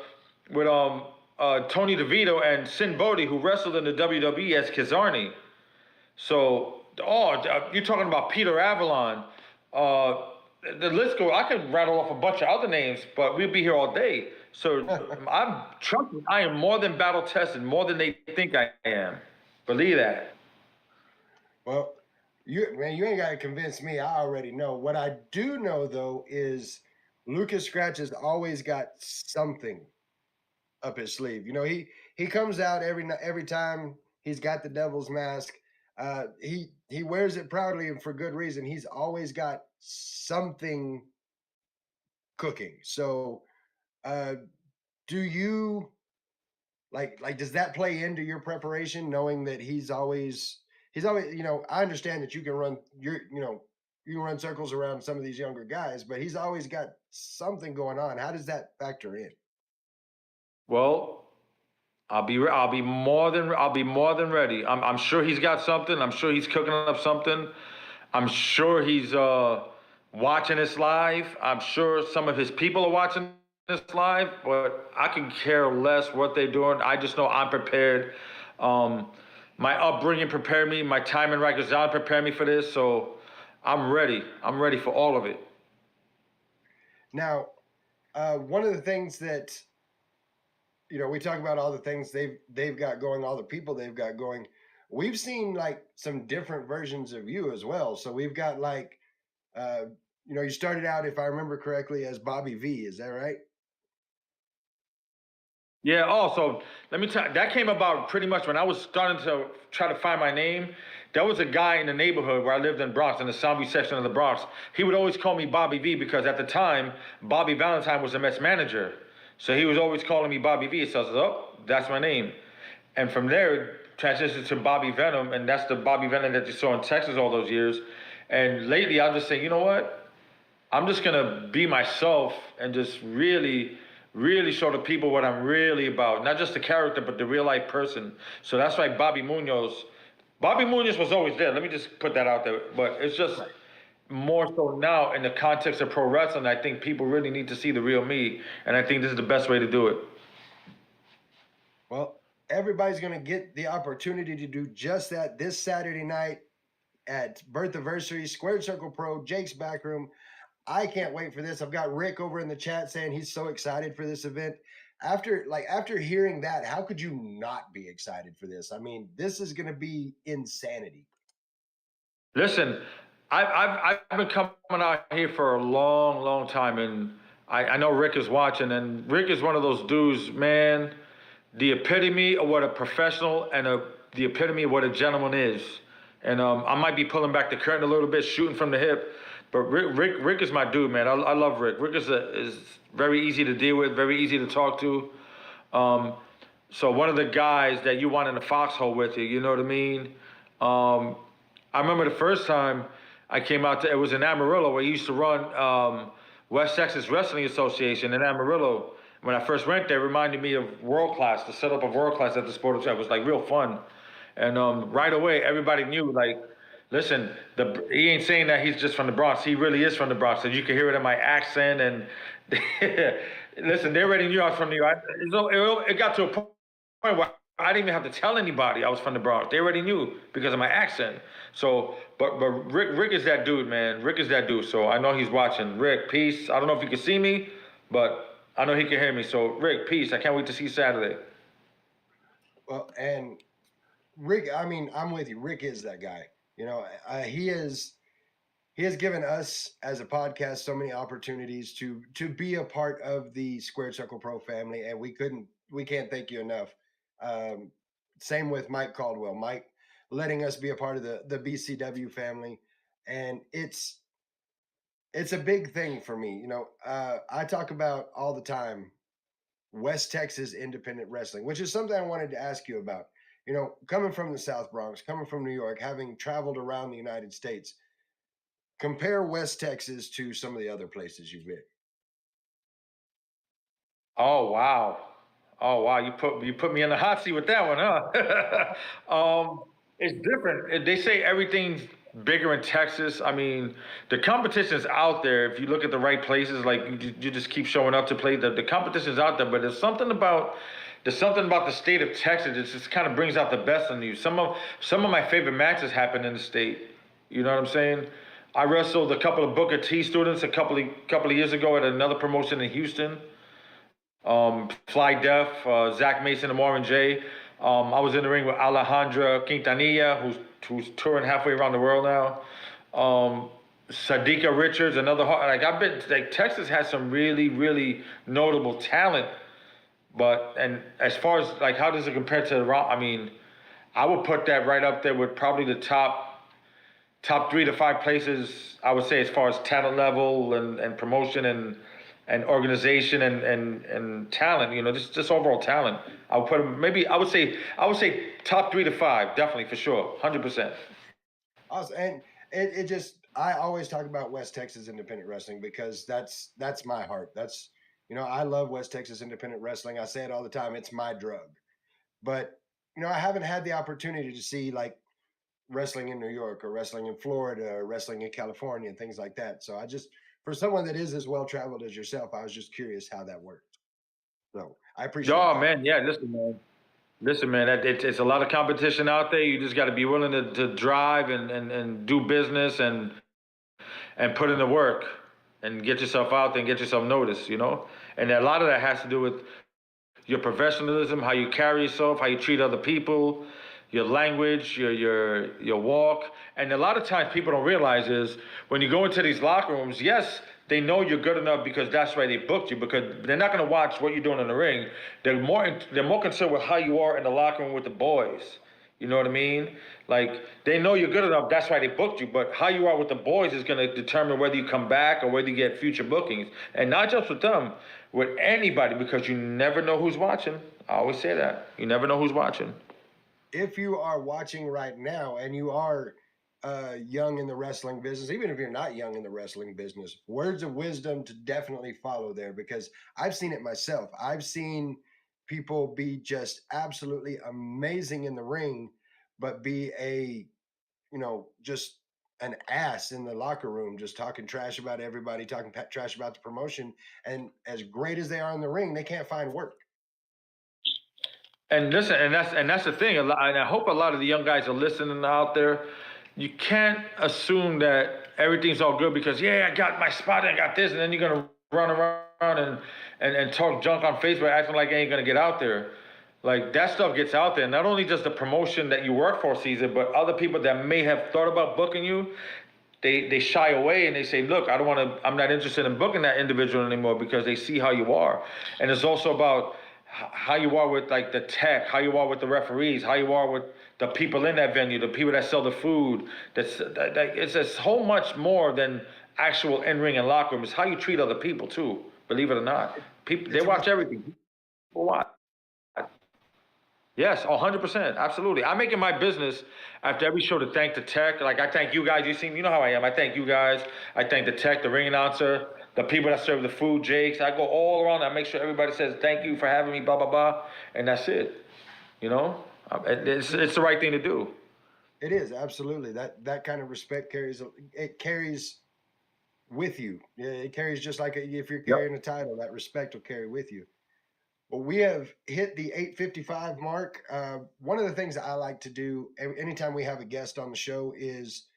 with Tony DeVito and Sin Bodhi, who wrestled in the WWE as Kizarni. So, you're talking about Peter Avalon. Uh, the list go. I could rattle off a bunch of other names, but we'd be here all day. So, trust me, I am more than battle tested, more than they think I am. Believe that. Well, you ain't got to convince me. I already know. What I do know though is Lucas Scratch has always got something up his sleeve. He comes out every time he's got the devil's mask. He wears it proudly and for good reason. He's always got something cooking. So, do you like does that play into your preparation, knowing that he's always I understand that you can run you can run circles around some of these younger guys, but he's always got something going on. How does that factor in? Well, I'll be more than ready. I'm sure he's got something. I'm sure he's cooking up something. I'm sure he's watching this live. I'm sure some of his people are watching this live, but I can care less what they're doing. I just know I'm prepared. My upbringing prepared me. My time in Rikers Island prepared me for this. So I'm ready. I'm ready for all of it. Now, one of the things that we talk about all the things they've got going, all the people they've got going. We've seen like some different versions of you as well. So we've got like, you started out, if I remember correctly, as Bobby V. Is that right? Yeah. Also, let me tell you, that came about pretty much when I was starting to try to find my name. There was a guy in the neighborhood where I lived in Bronx, in the Soundview section of the Bronx. He would always call me Bobby V because at the time, Bobby Valentine was the Mets manager. So he was always calling me Bobby V. So I said, oh, that's my name. And from there, it transitioned to Bobby Venom, and that's the Bobby Venom that you saw in Texas all those years. And lately, I'm just saying, you know what? I'm just gonna be myself and just really, really show the people what I'm really about. Not just the character, but the real life person. So that's why Bobby Munoz was always there. Let me just put that out there. But it's just more so now in the context of pro wrestling. I think people really need to see the real me, and I think this is the best way to do it. Well, everybody's going to get the opportunity to do just that this Saturday night at Birthaversary, Squared Circle Pro, Jake's Backroom. I can't wait for this. I've got Rick over in the chat saying he's so excited for this event. After hearing that, how could you not be excited for this? I mean, this is going to be insanity. Listen, I've been coming out here for a long, long time, and I know Rick is watching, and Rick is one of those dudes, man, the epitome of what a professional and the epitome of what a gentleman is. And I might be pulling back the curtain a little bit, shooting from the hip, but Rick is my dude, man. I love Rick. Rick is very easy to deal with, very easy to talk to. So one of the guys that you want in the foxhole with you, you know what I mean? I remember the first time I came out to, it was in Amarillo where he used to run West Texas Wrestling Association in Amarillo. When I first went there, it reminded me of World Class, the setup of World Class at the Sport Hotel. It was like real fun. And right away, everybody knew, like, listen, he ain't saying that he's just from the Bronx. He really is from the Bronx. And you can hear it in my accent. And listen, they already knew I was from New York. It got to a point where I didn't even have to tell anybody I was from the Bronx. They already knew because of my accent. So, but Rick is that dude, man. Rick is that dude. So I know he's watching. Rick, peace. I don't know if you can see me, but I know he can hear me. So Rick, peace. I can't wait to see you Saturday. Well, and Rick, I mean, I'm with you. Rick is that guy. He has given us as a podcast so many opportunities to be a part of the Squared Circle Pro family, and we can't thank you enough. Same with Mike Caldwell. Mike letting us be a part of the BCW family, and it's a big thing for me. I talk about all the time West Texas independent wrestling, which is something I wanted to ask you about. Coming from the South Bronx, coming from New York, having traveled around the United States, Compare West Texas to some of the other places you've been. Oh wow. Oh wow, you put me in the hot seat with that one, huh? It's different. They say everything's bigger in Texas. I mean, the competition's out there. If you look at the right places, like you just keep showing up to play. The competition's out there, but there's something about the state of Texas. It just kind of brings out the best in you. Some of my favorite matches happen in the state. You know what I'm saying? I wrestled a couple of Booker T students a couple of years ago at another promotion in Houston. Fly Def, Zach Mason, and Warren J. I was in the ring with Alejandra Quintanilla, who's touring halfway around the world now. Sadiqa Richards, another like I've been like Texas has some really really notable talent, but and as far as like how does it compare to the I mean, I would put that right up there with probably the top 3 to 5 places I would say as far as talent level and promotion and organization and talent, just overall talent. I would put them maybe I would say top 3 to 5, definitely for sure, 100%. Awesome. And it just I always talk about West Texas independent wrestling because that's my heart. That's I love West Texas independent wrestling. I say it all the time. It's my drug. But I haven't had the opportunity to see like wrestling in New York or wrestling in Florida or wrestling in California and things like that. So I just for someone that is as well traveled as yourself, I was just curious how that worked. So I appreciate Oh that. man, yeah, listen man, it's a lot of competition out there. You just got to be willing to drive and do business and put in the work and get yourself out there and get yourself noticed. And a lot of that has to do with your professionalism, how you carry yourself, how you treat other people, your language, your walk. And a lot of times people don't realize is when you go into these locker rooms, yes, they know you're good enough because that's why they booked you, because they're not going to watch what you're doing in the ring. They're more concerned with how you are in the locker room with the boys. You know what I mean? Like they know you're good enough, that's why they booked you. But how you are with the boys is going to determine whether you come back or whether you get future bookings. And not just with them, with anybody, because you never know who's watching. I always say that. You never know who's watching. If you are watching right now and you are young in the wrestling business, even if you're not young in the wrestling business, words of wisdom to definitely follow there because I've seen it myself. I've seen people be just absolutely amazing in the ring, but be just an ass in the locker room, just talking trash about everybody, talking trash about the promotion. And as great as they are in the ring, they can't find work. And listen, and that's the thing. And I hope a lot of the young guys are listening out there. You can't assume that everything's all good because yeah, I got my spot, I got this, and then you're gonna run around and talk junk on Facebook, acting like you ain't gonna get out there. Like that stuff gets out there. Not only just the promotion that you work for sees it, but other people that may have thought about booking you, they shy away and they say, look, I don't want to. I'm not interested in booking that individual anymore because they see how you are, and it's also about how you are with like the tech, how you are with the referees, how you are with the people in that venue, the people that sell the food. It's just so much more than actual in ring and locker room. It's how you treat other people too. Believe it or not, people they It's watch everything. People watch. Yes, 100%. Absolutely. I make it my business after every show to thank the tech. Like I thank you guys. You know how I am. I thank you guys. I thank the tech, the ring announcer, the people that serve the food, Jakes. I go all around. I make sure everybody says thank you for having me, blah blah blah, and that's it. You know, it's the right thing to do. It is absolutely that kind of respect carries with you. Yeah, it carries just like if you're Yep. carrying a title, that respect will carry with you. Well, we have hit the 8:55 mark. One of the things that I like to do anytime we have a guest on the show is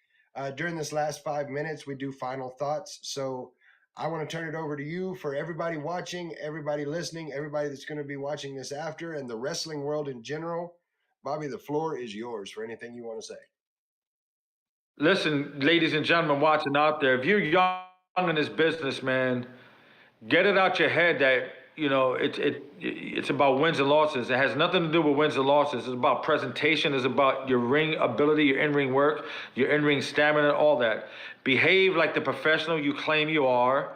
during this last 5 minutes, we do final thoughts. So I want to turn it over to you for everybody watching, everybody listening, everybody that's going to be watching this after, and the wrestling world in general. Bobby, the floor is yours for anything you want to say. Listen, ladies and gentlemen watching out there, if you're young in this business, man, get it out your head that it's about wins and losses. It has nothing to do with wins and losses. It's about presentation. It's about your ring ability, your in-ring work, your in-ring stamina, all that. Behave like the professional you claim you are.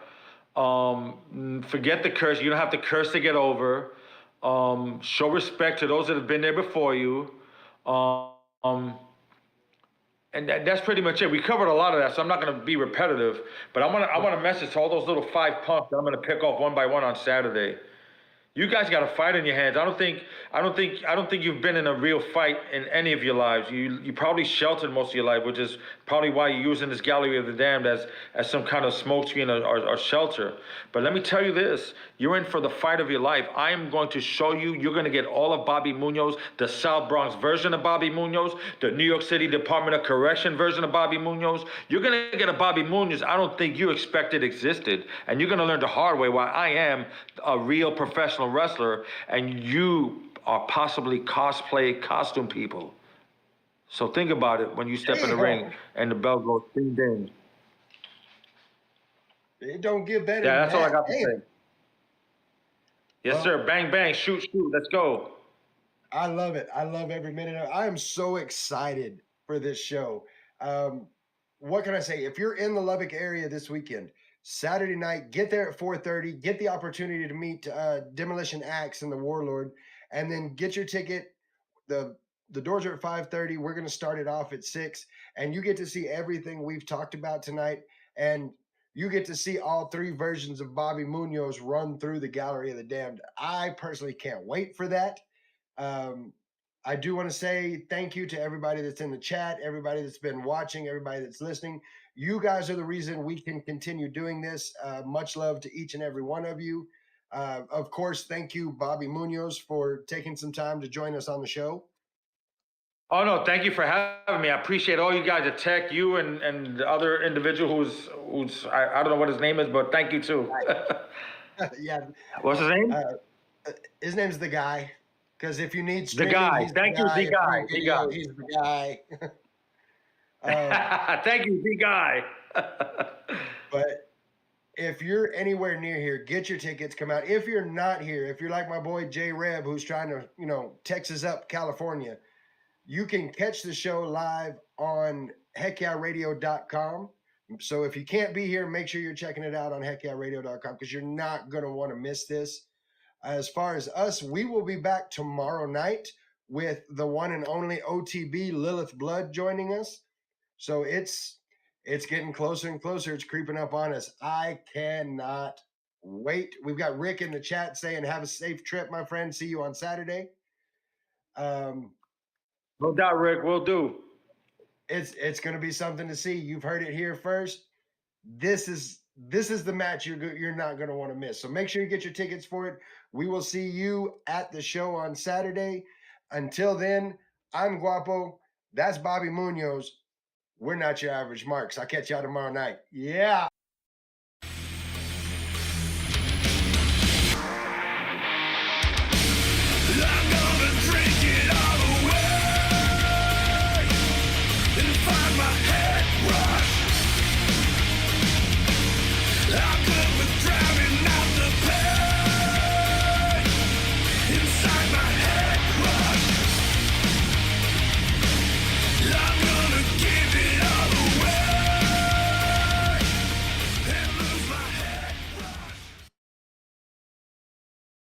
Forget the curse. You don't have to curse to get over. Show respect to those that have been there before you. Um, And that's pretty much it. We covered a lot of that, so I'm not going to be repetitive. But I want to message to all those little 5 punks that I'm going to pick off one by one on Saturday. You guys got a fight in your hands. I don't think you've been in a real fight in any of your lives. You probably sheltered most of your life, which is probably why you're using this Gallery of the Damned as some kind of smokescreen or shelter. But let me tell you this: you're in for the fight of your life. I am going to show you. You're going to get all of Bobby Munoz, the South Bronx version of Bobby Munoz, the New York City Department of Correction version of Bobby Munoz. You're going to get a Bobby Munoz I don't think you expected existed, and you're going to learn the hard way why I am a real professional wrestler and you are possibly cosplay costume people. So think about it when you step in the ring and the bell goes ding ding. It don't get better. Yeah, than that's all I that. got to Damn. say. Yes, Well, sir. Bang bang, shoot shoot. Let's go. I love it. I love every minute of it. I am so excited for this show. What can I say? If you're in the Lubbock area this weekend, Saturday night, get there at 4:30. Get the opportunity to meet Demolition Axe and the Warlord, and then get your ticket. The doors are at 5:30. We're going to start it off at 6, and you get to see everything we've talked about tonight, and you get to see all 3 versions of Bobby Munoz run through the Gallery of the Damned. I personally can't wait for that. I do want to say thank you to everybody that's in the chat, everybody that's been watching, everybody that's listening. You guys are the reason we can continue doing this. Much love to each and every one of you. Of course, thank you, Bobby Munoz, for taking some time to join us on the show. Oh no, thank you for having me. I appreciate all you guys at Tech, you and the other individual who's I don't know what his name is, but thank you too. Yeah. What's his name? His name's The Guy. Because if you need The streaming, Guy. he's Thank you, The The Guy. If you The need video, Guy. he's The Guy. Thank you, The Guy. But if you're anywhere near here, get your tickets, come out. If you're not here, if you're like my boy Jay Reb, who's trying to, Texas up California, you can catch the show live on heckyeahradio.com. So if you can't be here, make sure you're checking it out on heckyeahradio.com because you're not going to want to miss this. As far as us, we will be back tomorrow night with the one and only OTB Lilith Blood joining us. So it's getting closer and closer. It's creeping up on us. I cannot wait. We've got Rick in the chat saying, have a safe trip, my friend. See you on Saturday. No doubt, Rick. Will do. It's going to be something to see. You've heard it here first. This is the match you're not going to want to miss. So make sure you get your tickets for it. We will see you at the show on Saturday. Until then, I'm Guapo. That's Bobby Munoz. We're not your average marks. I'll catch y'all tomorrow night. Yeah.